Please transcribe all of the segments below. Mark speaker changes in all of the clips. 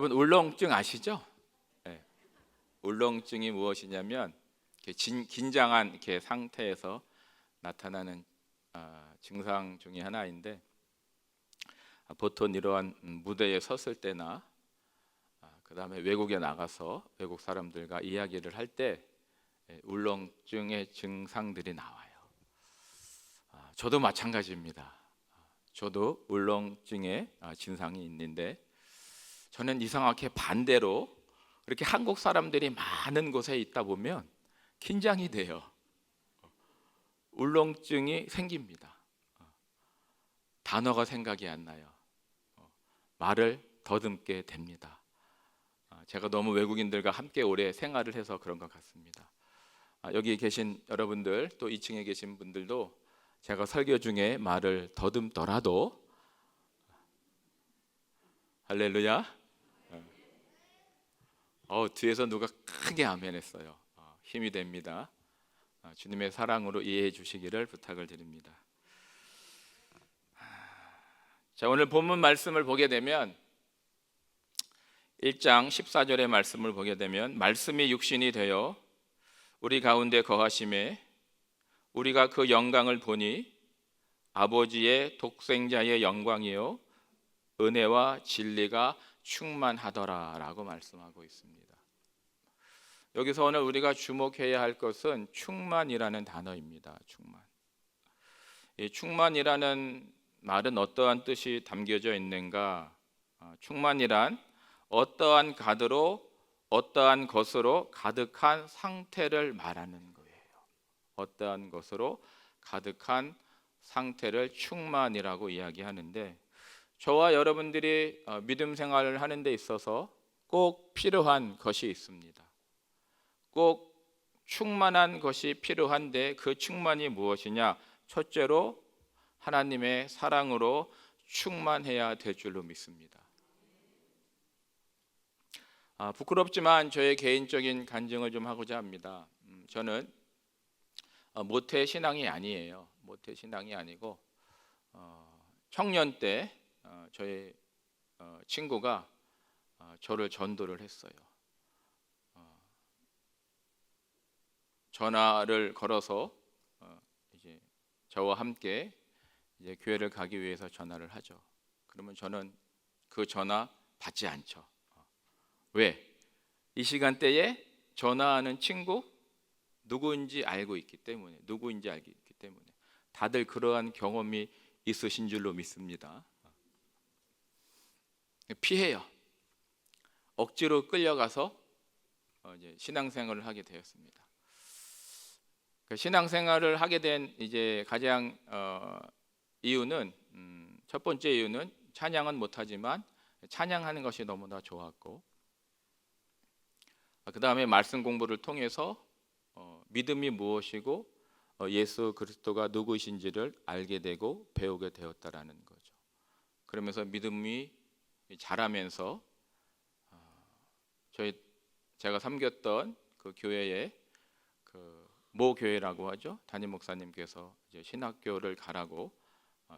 Speaker 1: 여러분 울렁증 아시죠? 네. 울렁증이 무엇이냐면 이렇게 긴장한 이렇게 상태에서 나타나는 증상 중에 하나인데, 보통 이러한 무대에 섰을 때나 그 다음에 외국에 나가서 외국 사람들과 이야기를 할 때 울렁증의 증상들이 나와요. 저도 마찬가지입니다. 저도 울렁증의 증상이 있는데, 저는 이상하게 반대로 이렇게 한국 사람들이 많은 곳에 있다 보면 긴장이 돼요. 울렁증이 생깁니다. 단어가 생각이 안 나요. 말을 더듬게 됩니다. 제가 너무 외국인들과 함께 오래 생활을 해서 그런 것 같습니다. 여기 계신 여러분들, 또 2층에 계신 분들도 제가 설교 중에 말을 더듬더라도, 할렐루야, 뒤에서 누가 크게 아멘 했어요. 힘이 됩니다. 주님의 사랑으로 이해해 주시기를 부탁을 드립니다. 자, 오늘 본문 말씀을 보게 되면 1장 14절의 말씀을 보게 되면, 말씀이 육신이 되어 우리 가운데 거하심에 우리가 그 영광을 보니 아버지의 독생자의 영광이요 은혜와 진리가 충만하더라 라고 말씀하고 있습니다. 여기서 오늘 우리가 주목해야 할 것은 충만이라는 단어입니다. 이 충만이라는 말은 어떠한 뜻이 담겨져 있는가? 충만이란 어떠한 가드로 어떠한 것으로 가득한 상태를 말하는 거예요. 어떠한 것으로 가득한 상태를 충만이라고 이야기하는데, 저와 여러분들이 믿음 생활을 하는 데 있어서 꼭 필요한 것이 있습니다. 꼭 충만한 것이 필요한데, 그 충만이 무엇이냐? 첫째로 하나님의 사랑으로 충만해야 될 줄로 믿습니다. 부끄럽지만 저의 개인적인 간증을 좀 하고자 합니다. 저는 모태 신앙이 아니에요. 모태 신앙이 아니고, 청년 때 저의 친구가 저를 전도를 했어요. 전화를 걸어서 이제 저와 함께 이제 교회를 가기 위해서 전화를 하죠. 그러면 저는 그 전화 받지 않죠. 왜? 이 시간대에 전화하는 친구 누구인지 알고 있기 때문에, 다들 그러한 경험이 있으신 줄로 믿습니다. 피해요. 억지로 끌려가서 이제 신앙생활을 하게 되었습니다. 그 신앙생활을 하게 된 이제 가장 이유는, 첫 번째 이유는 찬양은 못하지만 찬양하는 것이 너무나 좋았고, 그 다음에 말씀 공부를 통해서 믿음이 무엇이고 예수 그리스도가 누구이신지를 알게 되고 배우게 되었다라는 거죠. 그러면서 믿음이 자라면서 제가 섬겼던 그 교회에 모 교회라고 하죠. 담임 목사님께서 이제 신학교를 가라고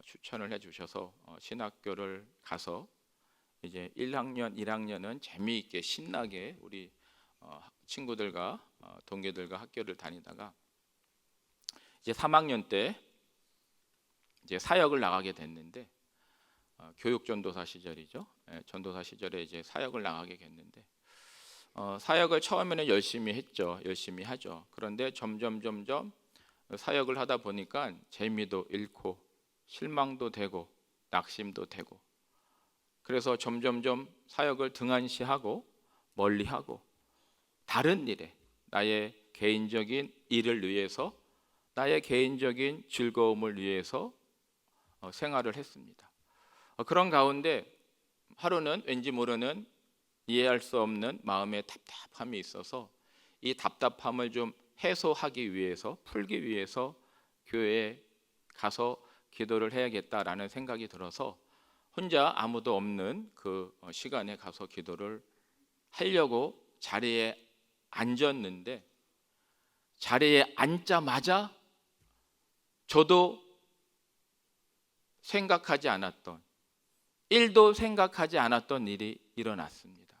Speaker 1: 추천을 해주셔서 신학교를 가서 이제 1학년, 1학년은 재미있게 신나게 우리 친구들과 동기들과 학교를 다니다가, 이제 3학년 때 이제 사역을 나가게 됐는데, 교육전도사 시절이죠. 전도사 시절에 이제 사역을 나가게 됐는데, 사역을 처음에는 열심히 하죠. 그런데 점점 사역을 하다 보니까 재미도 잃고 실망도 되고 낙심도 되고, 그래서 점점 사역을 등한시하고 멀리하고 다른 일에, 나의 개인적인 일을 위해서, 나의 개인적인 즐거움을 위해서 생활을 했습니다. 그런 가운데 하루는 왠지 모르는 이해할 수 없는 마음의 답답함이 있어서, 이 답답함을 좀 해소하기 위해서, 풀기 위해서 교회에 가서 기도를 해야겠다라는 생각이 들어서 혼자 아무도 없는 그 시간에 가서 기도를 하려고 자리에 앉았는데, 자리에 앉자마자 저도 생각하지 않았던, 1도 생각하지 않았던 일이 일어났습니다.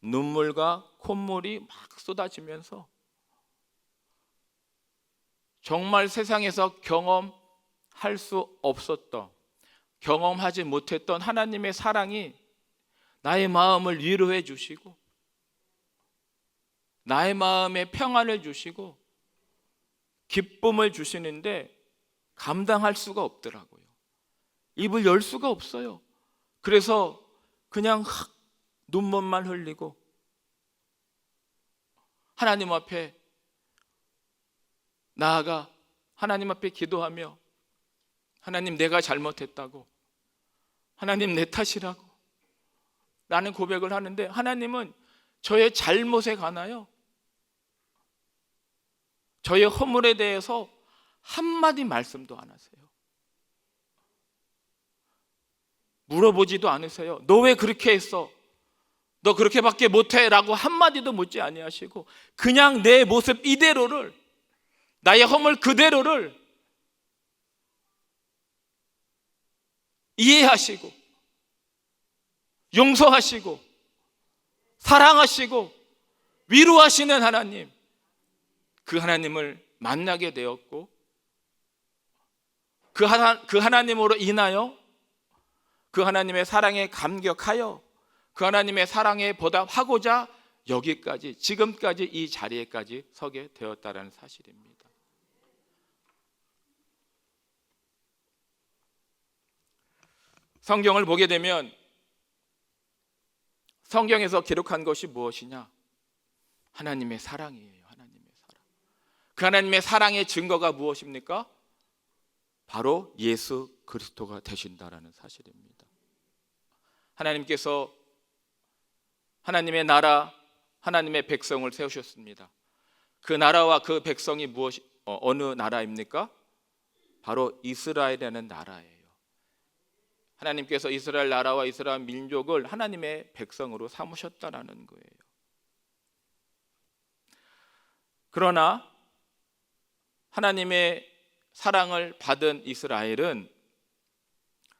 Speaker 1: 눈물과 콧물이 막 쏟아지면서 정말 세상에서 경험할 수 없었던, 경험하지 못했던 하나님의 사랑이 나의 마음을 위로해 주시고 나의 마음에 평안을 주시고 기쁨을 주시는데 감당할 수가 없더라고요. 입을 열 수가 없어요. 그래서 그냥 눈물만 흘리고 하나님 앞에 나아가 하나님 앞에 기도하며 하나님, 내가 잘못했다고, 하나님 내 탓이라고 라는 고백을 하는데 하나님은 저의 잘못에 관하여, 저의 허물에 대해서 한마디 말씀도 안 하세요. 물어보지도 않으세요. 너 왜 그렇게 했어? 너 그렇게밖에 못해? 라고 한마디도 묻지 아니하시고 그냥 내 모습 이대로를, 나의 허물 그대로를 이해하시고 용서하시고 사랑하시고 위로하시는 하나님, 그 하나님을 만나게 되었고 그 하나님으로 인하여 그 하나님의 사랑에 감격하여 그 하나님의 사랑에 보답하고자 여기까지, 지금까지 이 자리에까지 서게 되었다는 사실입니다. 성경을 보게 되면 성경에서 기록한 것이 무엇이냐? 하나님의 사랑이에요. 하나님의 사랑. 그 하나님의 사랑의 증거가 무엇입니까? 바로 예수 그리스도가 되신다라는 사실입니다. 하나님께서 하나님의 나라, 하나님의 백성을 세우셨습니다. 그 나라와 그 백성이 어느 나라입니까? 바로 이스라엘이라는 나라예요. 하나님께서 이스라엘 나라와 이스라엘 민족을 하나님의 백성으로 삼으셨다라는 거예요. 그러나 하나님의 사랑을 받은 이스라엘은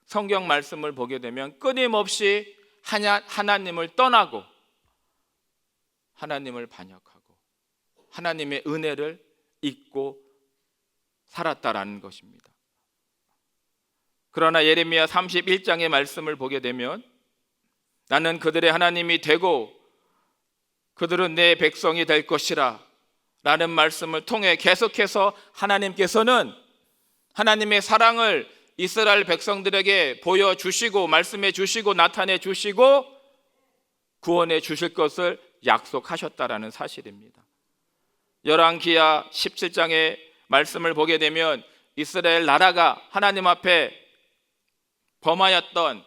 Speaker 1: 성경 말씀을 보게 되면 끊임없이 하나님을 떠나고 하나님을 반역하고 하나님의 은혜를 잊고 살았다라는 것입니다. 그러나 예레미야 31장의 말씀을 보게 되면 나는 그들의 하나님이 되고 그들은 내 백성이 될 것이라 라는 말씀을 통해 계속해서 하나님께서는 하나님의 사랑을 이스라엘 백성들에게 보여주시고 말씀해 주시고 나타내 주시고 구원해 주실 것을 약속하셨다라는 사실입니다. 열왕기하 17장의 말씀을 보게 되면 이스라엘 나라가 하나님 앞에 범하였던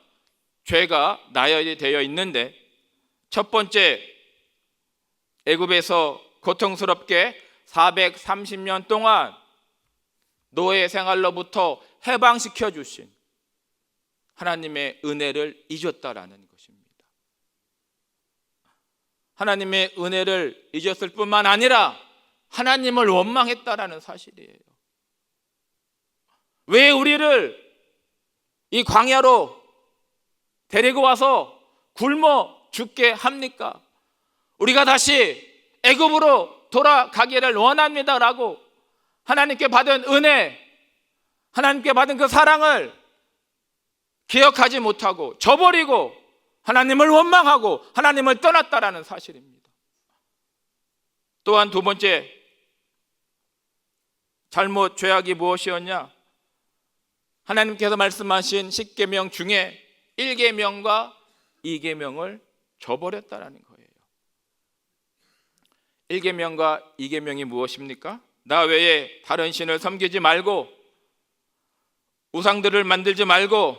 Speaker 1: 죄가 나열이 되어 있는데 첫 번째, 애굽에서 고통스럽게 430년 동안 노예 생활로부터 해방시켜 주신 하나님의 은혜를 잊었다라는 것입니다. 하나님의 은혜를 잊었을 뿐만 아니라 하나님을 원망했다라는 사실이에요. 왜 우리를 이 광야로 데리고 와서 굶어 죽게 합니까? 우리가 다시 애굽으로 돌아가기를 원합니다라고 하나님께 받은 은혜, 하나님께 받은 그 사랑을 기억하지 못하고 저버리고 하나님을 원망하고 하나님을 떠났다라는 사실입니다. 또한 두 번째 잘못, 죄악이 무엇이었냐? 하나님께서 말씀하신 10계명 중에 1계명과 2계명을 저버렸다라는 거예요. 1계명과 2계명이 무엇입니까? 나 외에 다른 신을 섬기지 말고 우상들을 만들지 말고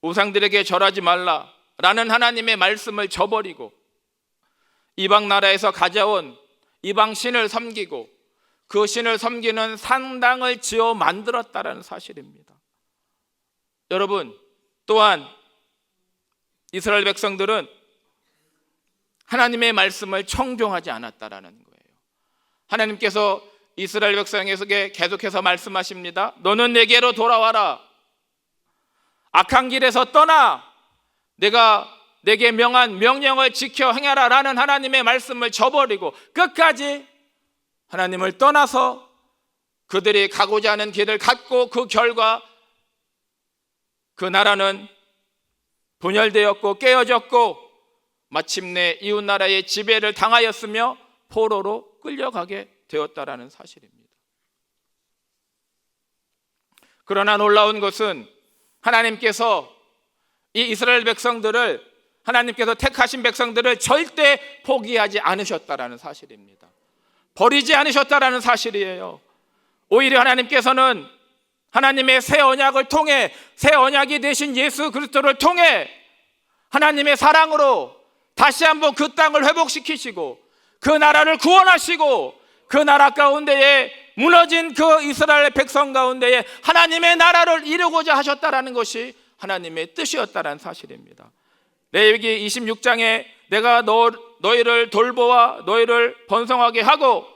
Speaker 1: 우상들에게 절하지 말라라는 하나님의 말씀을 저버리고 이방 나라에서 가져온 이방 신을 섬기고 그 신을 섬기는 산당을 지어 만들었다라는 사실입니다. 여러분, 또한 이스라엘 백성들은 하나님의 말씀을 청종하지 않았다라는 거예요. 하나님께서 이스라엘 백성에게 계속해서 말씀하십니다. 너는 내게로 돌아와라. 악한 길에서 떠나 내가 내게 명한 명령을 지켜 행하라 라는 하나님의 말씀을 저버리고 끝까지 하나님을 떠나서 그들이 가고자 하는 길을 갔고, 그 결과 그 나라는 분열되었고 깨어졌고 마침내 이웃 나라의 지배를 당하였으며 포로로 끌려가게 되었다라는 사실입니다. 그러나 놀라운 것은 하나님께서 이 이스라엘 백성들을, 하나님께서 택하신 백성들을 절대 포기하지 않으셨다라는 사실입니다. 버리지 않으셨다라는 사실이에요. 오히려 하나님께서는 하나님의 새 언약을 통해, 새 언약이 되신 예수 그리스도를 통해 하나님의 사랑으로 다시 한번 그 땅을 회복시키시고 그 나라를 구원하시고 그 나라 가운데에 무너진 그 이스라엘 백성 가운데에 하나님의 나라를 이루고자 하셨다라는 것이 하나님의 뜻이었다라는 사실입니다. 레위기 26장에 내가 너희를 돌보아 너희를 번성하게 하고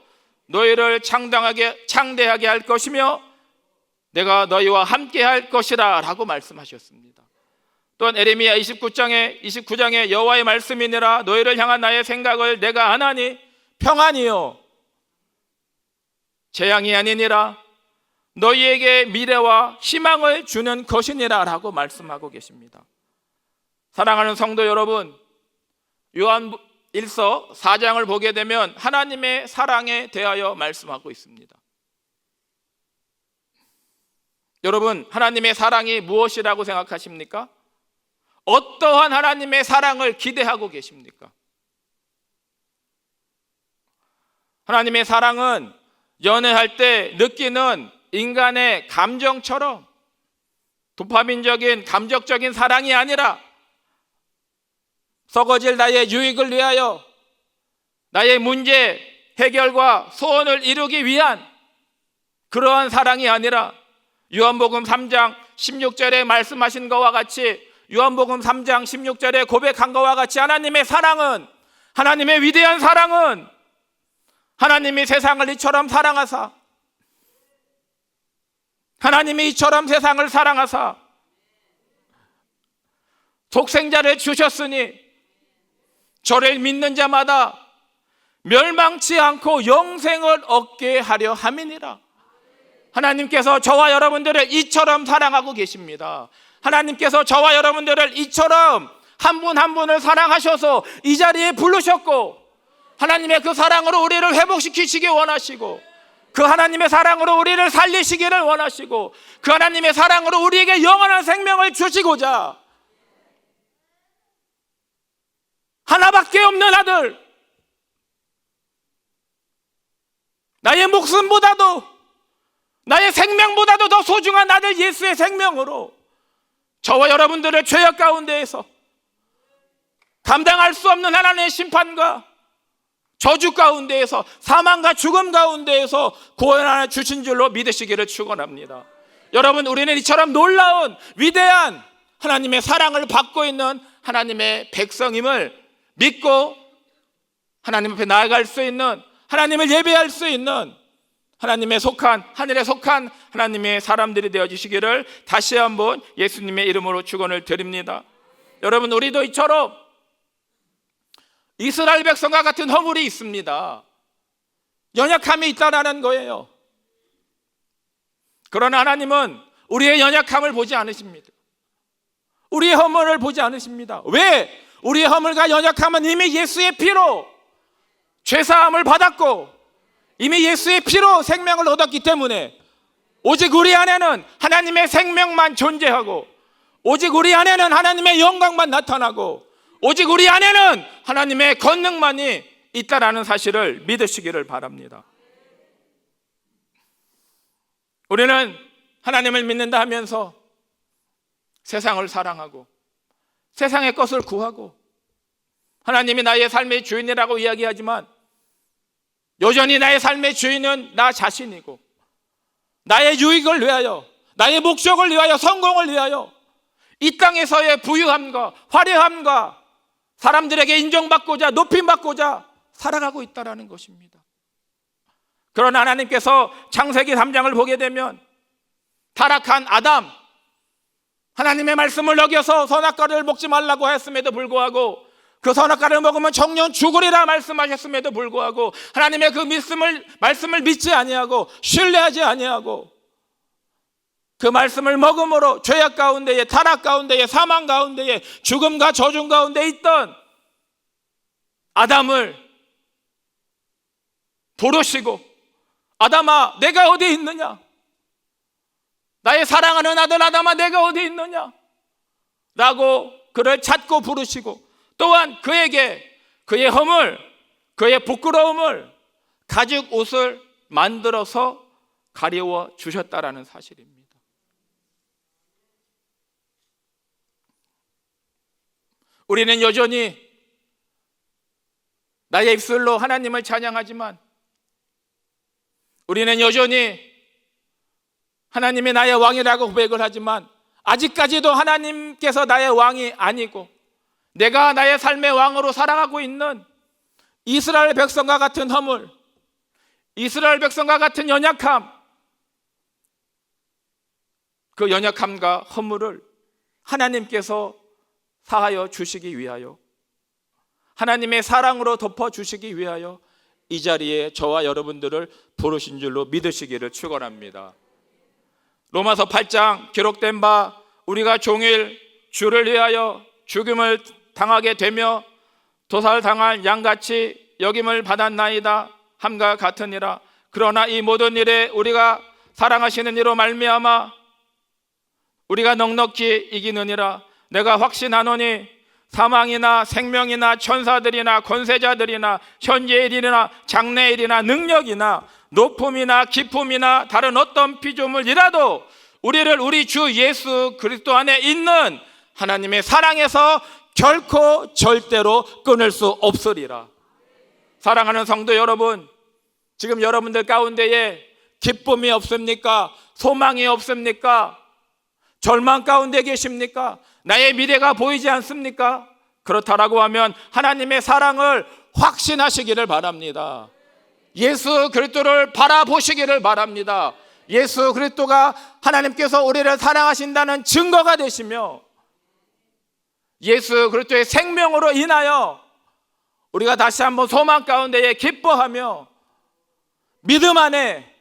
Speaker 1: 너희를 창대하게 할 것이며 내가 너희와 함께 할 것이라 라고 말씀하셨습니다. 또한 에레미야 29장에 여호와의 말씀이니라 너희를 향한 나의 생각을 내가 아나니 평안이요 재앙이 아니니라 너희에게 미래와 희망을 주는 것이니라 라고 말씀하고 계십니다. 사랑하는 성도 여러분, 요한일서 4장을 보게 되면 하나님의 사랑에 대하여 말씀하고 있습니다. 여러분, 하나님의 사랑이 무엇이라고 생각하십니까? 어떠한 하나님의 사랑을 기대하고 계십니까? 하나님의 사랑은 연애할 때 느끼는 인간의 감정처럼 도파민적인 감정적인 사랑이 아니라 썩어질 나의 유익을 위하여 나의 문제 해결과 소원을 이루기 위한 그러한 사랑이 아니라 요한복음 3장 16절에 말씀하신 것과 같이, 요한복음 3장 16절에 고백한 것과 같이 하나님의 사랑은, 하나님의 위대한 사랑은 하나님이 세상을 이처럼 사랑하사, 하나님이 이처럼 세상을 사랑하사 독생자를 주셨으니 저를 믿는 자마다 멸망치 않고 영생을 얻게 하려 함이니라. 하나님께서 저와 여러분들을 이처럼 사랑하고 계십니다. 하나님께서 저와 여러분들을 이처럼 한 분 한 분을 사랑하셔서 이 자리에 부르셨고, 하나님의 그 사랑으로 우리를 회복시키시기 원하시고, 그 하나님의 사랑으로 우리를 살리시기를 원하시고, 그 하나님의 사랑으로 우리에게 영원한 생명을 주시고자 하나밖에 없는 아들, 나의 목숨보다도 나의 생명보다도 더 소중한 아들 예수의 생명으로 저와 여러분들의 죄악 가운데에서 감당할 수 없는 하나님의 심판과 저주 가운데에서 사망과 죽음 가운데에서 구원하여 주신 줄로 믿으시기를 축원합니다. 여러분, 우리는 이처럼 놀라운 위대한 하나님의 사랑을 받고 있는 하나님의 백성임을 믿고 하나님 앞에 나아갈 수 있는, 하나님을 예배할 수 있는 하나님의 속한, 하늘에 속한 하나님의 사람들이 되어주시기를 다시 한번 예수님의 이름으로 축원을 드립니다. 여러분, 우리도 이처럼 이스라엘 백성과 같은 허물이 있습니다. 연약함이 있다라는 거예요. 그러나 하나님은 우리의 연약함을 보지 않으십니다. 우리의 허물을 보지 않으십니다. 왜? 우리의 허물과 연약함은 이미 예수의 피로 죄사함을 받았고 이미 예수의 피로 생명을 얻었기 때문에 오직 우리 안에는 하나님의 생명만 존재하고, 오직 우리 안에는 하나님의 영광만 나타나고, 오직 우리 안에는 하나님의 권능만이 있다라는 사실을 믿으시기를 바랍니다. 우리는 하나님을 믿는다 하면서 세상을 사랑하고 세상의 것을 구하고 하나님이 나의 삶의 주인이라고 이야기하지만 여전히 나의 삶의 주인은 나 자신이고, 나의 유익을 위하여, 나의 목적을 위하여, 성공을 위하여 이 땅에서의 부유함과 화려함과 사람들에게 인정받고자, 높임받고자 살아가고 있다는 것입니다. 그러나 하나님께서 창세기 3장을 보게 되면 타락한 아담,
Speaker 2: 하나님의 말씀을 어겨서 선악과를 먹지 말라고 했음에도 불구하고 그 선악과를 먹으면 정령 죽으리라 말씀하셨음에도 불구하고 하나님의 그 말씀을 믿지 아니하고 신뢰하지 아니하고 그 말씀을 먹음으로 죄악 가운데에, 타락 가운데에, 사망 가운데에, 죽음과 저중 가운데 있던 아담을 부르시고, 아담아 내가 어디 있느냐, 나의 사랑하는 아들 아담아 내가 어디 있느냐 라고 그를 찾고 부르시고, 또한 그에게 그의 허물, 그의 부끄러움을 가죽 옷을 만들어서 가리워 주셨다라는 사실입니다. 우리는 여전히 나의 입술로 하나님을 찬양하지만, 우리는 여전히 하나님이 나의 왕이라고 고백을 하지만 아직까지도 하나님께서 나의 왕이 아니고 내가 나의 삶의 왕으로 살아가고 있는 이스라엘 백성과 같은 허물, 이스라엘 백성과 같은 연약함, 그 연약함과 허물을 하나님께서 사하여 주시기 위하여, 하나님의 사랑으로 덮어주시기 위하여 이 자리에 저와 여러분들을 부르신 줄로 믿으시기를 축원합니다. 로마서 8장 기록된 바 우리가 종일 주를 위하여 죽임을 당하게 되며 도살당할 양같이 여김을 받았나이다 함과 같으니라. 그러나 이 모든 일에 우리가 사랑하시는 이로 말미암아 우리가 넉넉히 이기느니라. 내가 확신하노니 사망이나 생명이나 천사들이나 권세자들이나 현재일이나 장래일이나 능력이나 높음이나 깊음이나 다른 어떤 피조물이라도 우리를 우리 주 예수 그리스도 안에 있는 하나님의 사랑에서 결코 절대로 끊을 수 없으리라. 사랑하는 성도 여러분, 지금 여러분들 가운데에 기쁨이 없습니까? 소망이 없습니까? 절망 가운데 계십니까? 나의 미래가 보이지 않습니까? 그렇다라고 하면 하나님의 사랑을 확신하시기를 바랍니다. 예수 그리스도를 바라보시기를 바랍니다. 예수 그리스도가 하나님께서 우리를 사랑하신다는 증거가 되시며, 예수 그리스도의 생명으로 인하여 우리가 다시 한번 소망 가운데에 기뻐하며 믿음 안에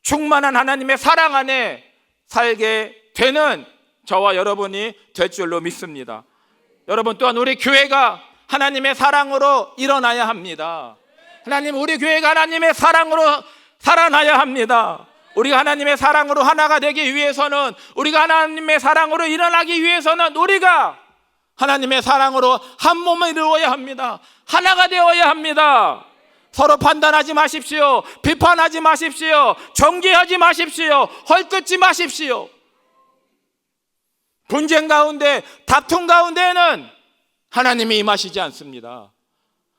Speaker 2: 충만한 하나님의 사랑 안에 살게 되는 저와 여러분이 될 줄로 믿습니다. 여러분, 또한 우리 교회가 하나님의 사랑으로 일어나야 합니다. 우리 교회가 하나님의 사랑으로 살아나야 합니다. 우리가 하나님의 사랑으로 하나가 되기 위해서는, 우리가 하나님의 사랑으로 일어나기 위해서는 우리가 하나님의 사랑으로 한 몸을 이루어야 합니다. 하나가 되어야 합니다. 서로 판단하지 마십시오. 비판하지 마십시오. 정죄하지 마십시오. 헐뜯지 마십시오. 분쟁 가운데, 다툼 가운데에는 하나님이 임하시지 않습니다.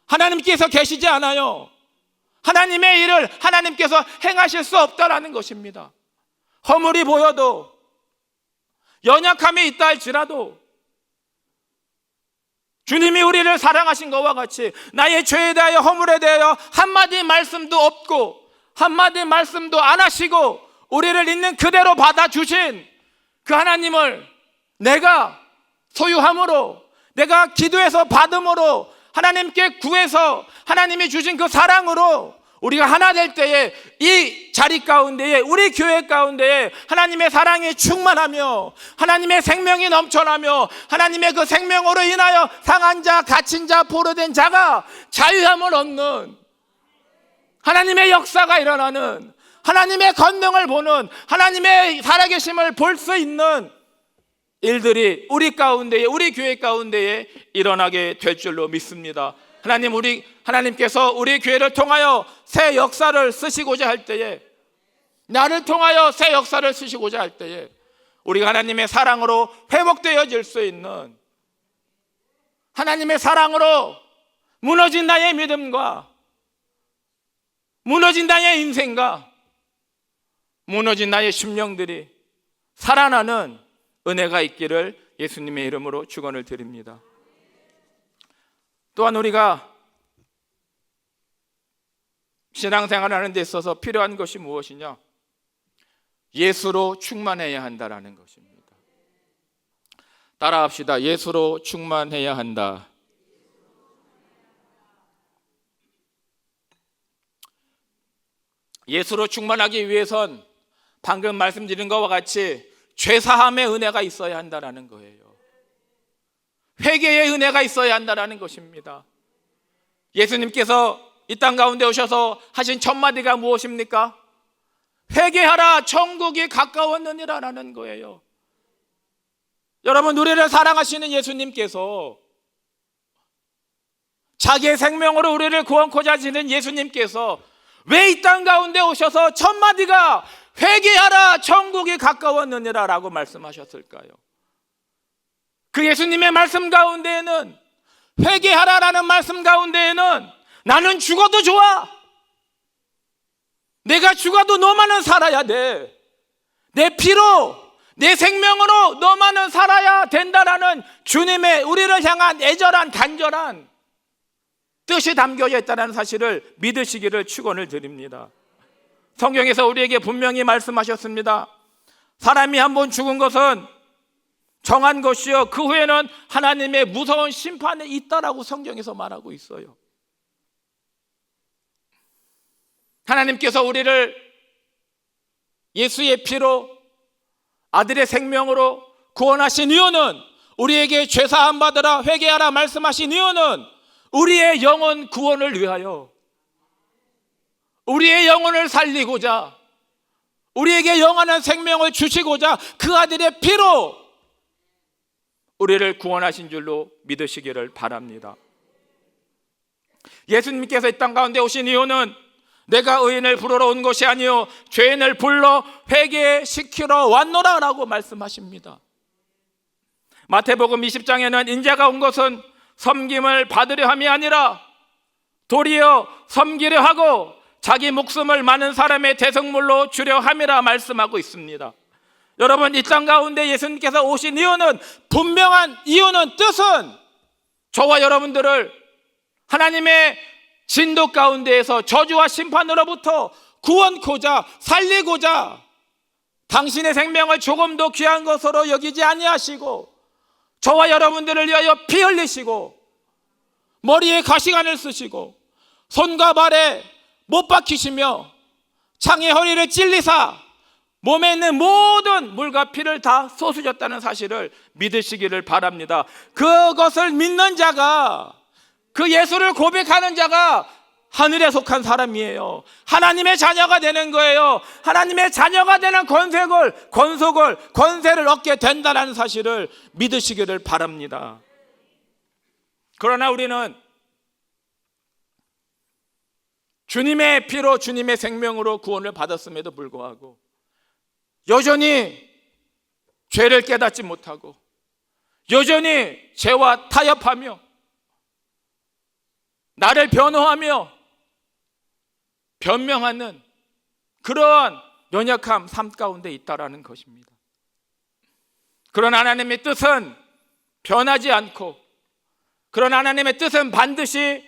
Speaker 2: 하나님께서 계시지 않아요. 하나님의 일을 하나님께서 행하실 수 없다라는 것입니다. 허물이 보여도, 연약함이 있다 할지라도 주님이 우리를 사랑하신 것과 같이 나의 죄에 대하여, 허물에 대하여 한마디 말씀도 없고 한마디 말씀도 안 하시고 우리를 있는 그대로 받아주신 그 하나님을 내가 소유함으로, 내가 기도해서 받음으로, 하나님께 구해서 하나님이 주신 그 사랑으로 우리가 하나 될 때에 이 자리 가운데에, 우리 교회 가운데에 하나님의 사랑이 충만하며 하나님의 생명이 넘쳐나며 하나님의 그 생명으로 인하여 상한 자, 갇힌 자, 포로된 자가 자유함을 얻는 하나님의 역사가 일어나는, 하나님의 권능을 보는, 하나님의 살아계심을 볼 수 있는 일들이 우리 가운데에, 우리 교회 가운데에 일어나게 될 줄로 믿습니다. 하나님께서 우리 교회를 통하여 새 역사를 쓰시고자 할 때에, 나를 통하여 새 역사를 쓰시고자 할 때에 우리가 하나님의 사랑으로 회복되어질 수 있는, 하나님의 사랑으로 무너진 나의 믿음과 무너진 나의 인생과 무너진 나의 심령들이 살아나는 은혜가 있기를 예수님의 이름으로 축원을 드립니다. 또한 우리가 신앙생활을 하는 데 있어서 필요한 것이 무엇이냐? 예수로 충만해야 한다라는 것입니다. 따라합시다. 예수로 충만해야 한다. 예수로 충만하기 위해선 방금 말씀드린 것과 같이 죄사함의 은혜가 있어야 한다는 거예요. 회개의 은혜가 있어야 한다는 것입니다. 예수님께서 이 땅 가운데 오셔서 하신 첫 마디가 무엇입니까? 회개하라, 천국이 가까웠느니라라는 거예요. 여러분, 우리를 사랑하시는 예수님께서, 자기의 생명으로 우리를 구원코자 하시는 예수님께서 왜 이 땅 가운데 오셔서 첫 마디가 회개하라, 천국이 가까웠느니라라고 말씀하셨을까요? 그 예수님의 말씀 가운데에는, 회개하라라는 말씀 가운데에는 나는 죽어도 좋아, 내가 죽어도 너만은 살아야 돼, 내 피로, 내 생명으로 너만은 살아야 된다라는 주님의 우리를 향한 애절한 간절한 뜻이 담겨져 있다는 사실을 믿으시기를 축원을 드립니다. 성경에서 우리에게 분명히 말씀하셨습니다. 사람이 한번 죽은 것은 정한 것이요, 그 후에는 하나님의 무서운 심판이 있다라고 성경에서 말하고 있어요. 하나님께서 우리를 예수의 피로, 아들의 생명으로 구원하신 이유는, 우리에게 죄사함 받으라, 회개하라 말씀하신 이유는 우리의 영혼 구원을 위하여, 우리의 영혼을 살리고자, 우리에게 영원한 생명을 주시고자 그 아들의 피로 우리를 구원하신 줄로 믿으시기를 바랍니다. 예수님께서 이 땅 가운데 오신 이유는 내가 의인을 부르러 온 것이 아니요 죄인을 불러 회개시키러 왔노라라고 말씀하십니다. 마태복음 20장에는 인자가 온 것은 섬김을 받으려 함이 아니라 도리어 섬기려 하고 자기 목숨을 많은 사람의 대성물로 주려 함이라 말씀하고 있습니다. 여러분, 이 땅 가운데 예수님께서 오신 이유는, 분명한 이유는, 뜻은 저와 여러분들을 하나님의 진도 가운데에서 저주와 심판으로부터 구원코자, 살리고자, 당신의 생명을 조금도 귀한 것으로 여기지 아니하시고 저와 여러분들을 위하여 피 흘리시고 머리에 가시관을 쓰시고 손과 발에 못 박히시며 창에 허리를 찔리사 몸에 있는 모든 물과 피를 다 쏟으셨다는 사실을 믿으시기를 바랍니다. 그것을 믿는 자가, 그 예수를 고백하는 자가 하늘에 속한 사람이에요. 하나님의 자녀가 되는 거예요. 하나님의 자녀가 되는 권세를 얻게 된다는 사실을 믿으시기를 바랍니다. 그러나 우리는 주님의 피로, 주님의 생명으로 구원을 받았음에도 불구하고 여전히 죄를 깨닫지 못하고 여전히 죄와 타협하며 나를 변호하며 변명하는 그러한 연약함, 삶 가운데 있다라는 것입니다. 그런 하나님의 뜻은 변하지 않고, 그런 하나님의 뜻은 반드시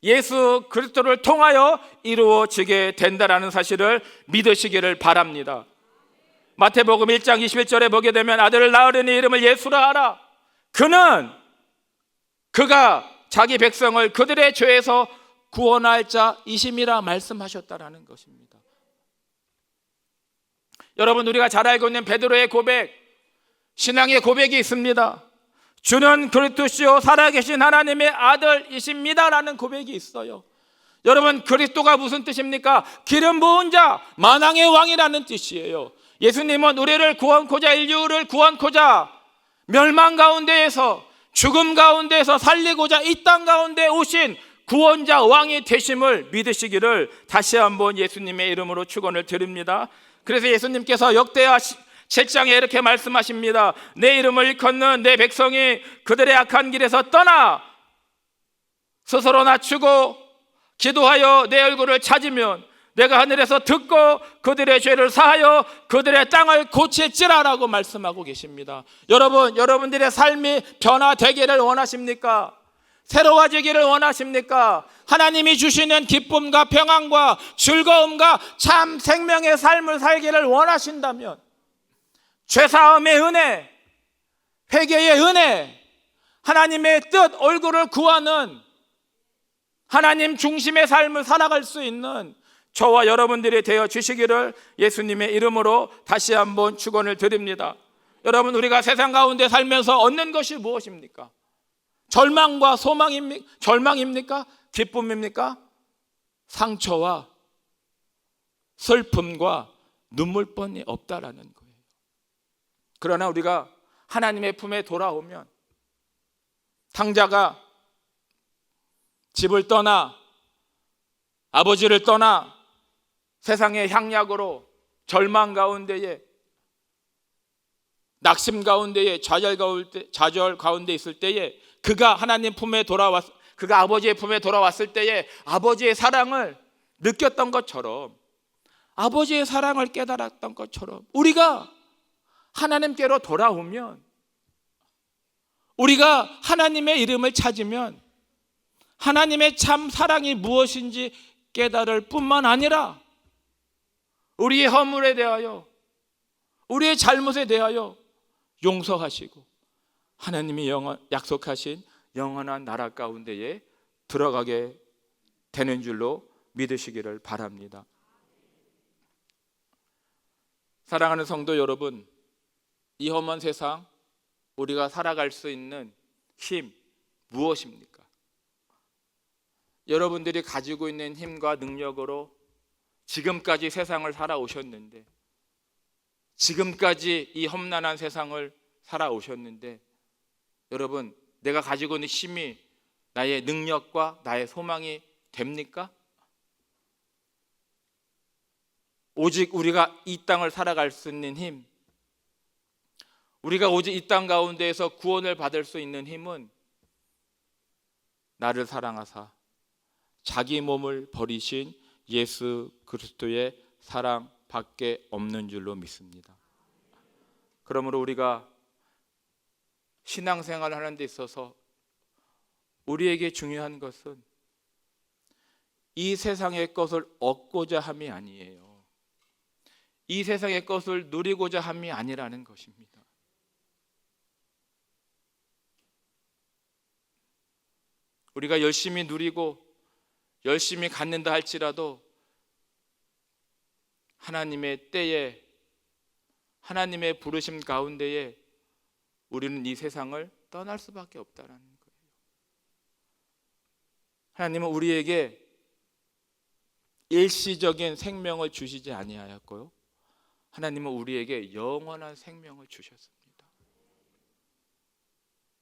Speaker 2: 예수 그리스도를 통하여 이루어지게 된다라는 사실을 믿으시기를 바랍니다. 마태복음 1장 21절에 보게 되면 아들을 낳으려니 이름을 예수라 하라. 그가 자기 백성을 그들의 죄에서 구원할 자이심이라 말씀하셨다라는 것입니다. 여러분, 우리가 잘 알고 있는 베드로의 고백, 신앙의 고백이 있습니다. 주는 그리스도시요 살아계신 하나님의 아들이십니다라는 고백이 있어요. 여러분, 그리스도가 무슨 뜻입니까? 기름 부은 자, 만왕의 왕이라는 뜻이에요. 예수님은 우리를 구원코자, 인류를 구원코자 멸망 가운데에서, 죽음 가운데에서 살리고자 이 땅 가운데 오신 구원자, 왕이 되심을 믿으시기를 다시 한번 예수님의 이름으로 축원을 드립니다. 그래서 예수님께서 역대하 7장에 이렇게 말씀하십니다. 내 이름을 일컫는 내 백성이 그들의 악한 길에서 떠나 스스로 낮추고 기도하여 내 얼굴을 찾으면 내가 하늘에서 듣고 그들의 죄를 사하여 그들의 땅을 고칠지라라고 말씀하고 계십니다. 여러분들의 삶이 변화되기를 원하십니까? 새로워지기를 원하십니까? 하나님이 주시는 기쁨과 평안과 즐거움과 참 생명의 삶을 살기를 원하신다면 죄사함의 은혜, 회개의 은혜, 하나님의 뜻, 얼굴을 구하는 하나님 중심의 삶을 살아갈 수 있는 저와 여러분들이 되어 주시기를 예수님의 이름으로 다시 한번 축원을 드립니다. 여러분, 우리가 세상 가운데 살면서 얻는 것이 무엇입니까? 절망과 소망입니까? 절망입니까? 기쁨입니까? 상처와 슬픔과 눈물뿐이 없다라는 거예요. 그러나 우리가 하나님의 품에 돌아오면 탕자가 집을 떠나 아버지를 떠나 세상의 향락으로 절망 가운데에 낙심 가운데에 좌절 가운데 있을 때에 그가 하나님 품에 그가 아버지의 품에 돌아왔을 때에 아버지의 사랑을 느꼈던 것처럼, 아버지의 사랑을 깨달았던 것처럼 우리가 하나님께로 돌아오면, 우리가 하나님의 이름을 찾으면 하나님의 참 사랑이 무엇인지 깨달을 뿐만 아니라 우리의 허물에 대하여, 우리의 잘못에 대하여 용서하시고 하나님이 약속하신 영원한 나라 가운데에 들어가게 되는 줄로 믿으시기를 바랍니다. 사랑하는 성도 여러분, 이 험한 세상 우리가 살아갈 수 있는 힘 무엇입니까? 여러분들이 가지고 있는 힘과 능력으로 지금까지 세상을 살아오셨는데, 지금까지 이 험난한 세상을 살아오셨는데, 여러분, 내가 가지고 있는 힘이 나의 능력과 나의 소망이 됩니까? 오직 우리가 이 땅을 살아갈 수 있는 힘, 우리가 오직 이 땅 가운데에서 구원을 받을 수 있는 힘은 나를 사랑하사 자기 몸을 버리신 예수 그리스도의 사랑밖에 없는 줄로 믿습니다. 그러므로 우리가 신앙생활을 하는 데 있어서 우리에게 중요한 것은 이 세상의 것을 얻고자 함이 아니에요. 이 세상의 것을 누리고자 함이 아니라는 것입니다. 우리가 열심히 누리고 열심히 갖는다 할지라도 하나님의 때에, 하나님의 부르심 가운데에 우리는 이 세상을 떠날 수밖에 없다는 거예요. 하나님은 우리에게 일시적인 생명을 주시지 아니하였고요, 하나님은 우리에게 영원한 생명을 주셨습니다.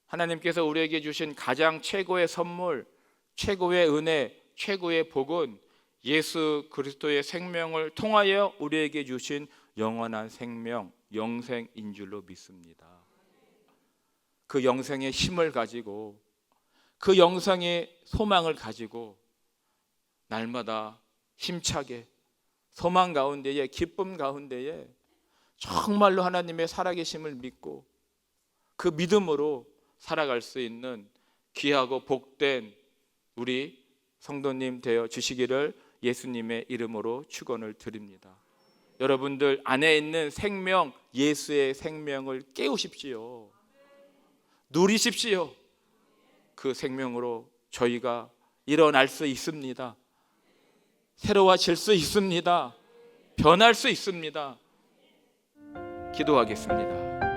Speaker 2: 하나님께서 우리에게 주신 가장 최고의 선물, 최고의 은혜, 최고의 복은 예수 그리스도의 생명을 통하여 우리에게 주신 영원한 생명, 영생인 줄로 믿습니다. 그 영생의 힘을 가지고, 그 영생의 소망을 가지고 날마다 힘차게 소망 가운데에, 기쁨 가운데에 정말로 하나님의 살아계심을 믿고 그 믿음으로 살아갈 수 있는 귀하고 복된 우리 성도님 되어 주시기를 예수님의 이름으로 축원을 드립니다. 여러분들 안에 있는 생명, 예수의 생명을 깨우십시오. 누리십시오. 그 생명으로 저희가 일어날 수 있습니다. 새로워질 수 있습니다. 변할 수 있습니다. 기도하겠습니다.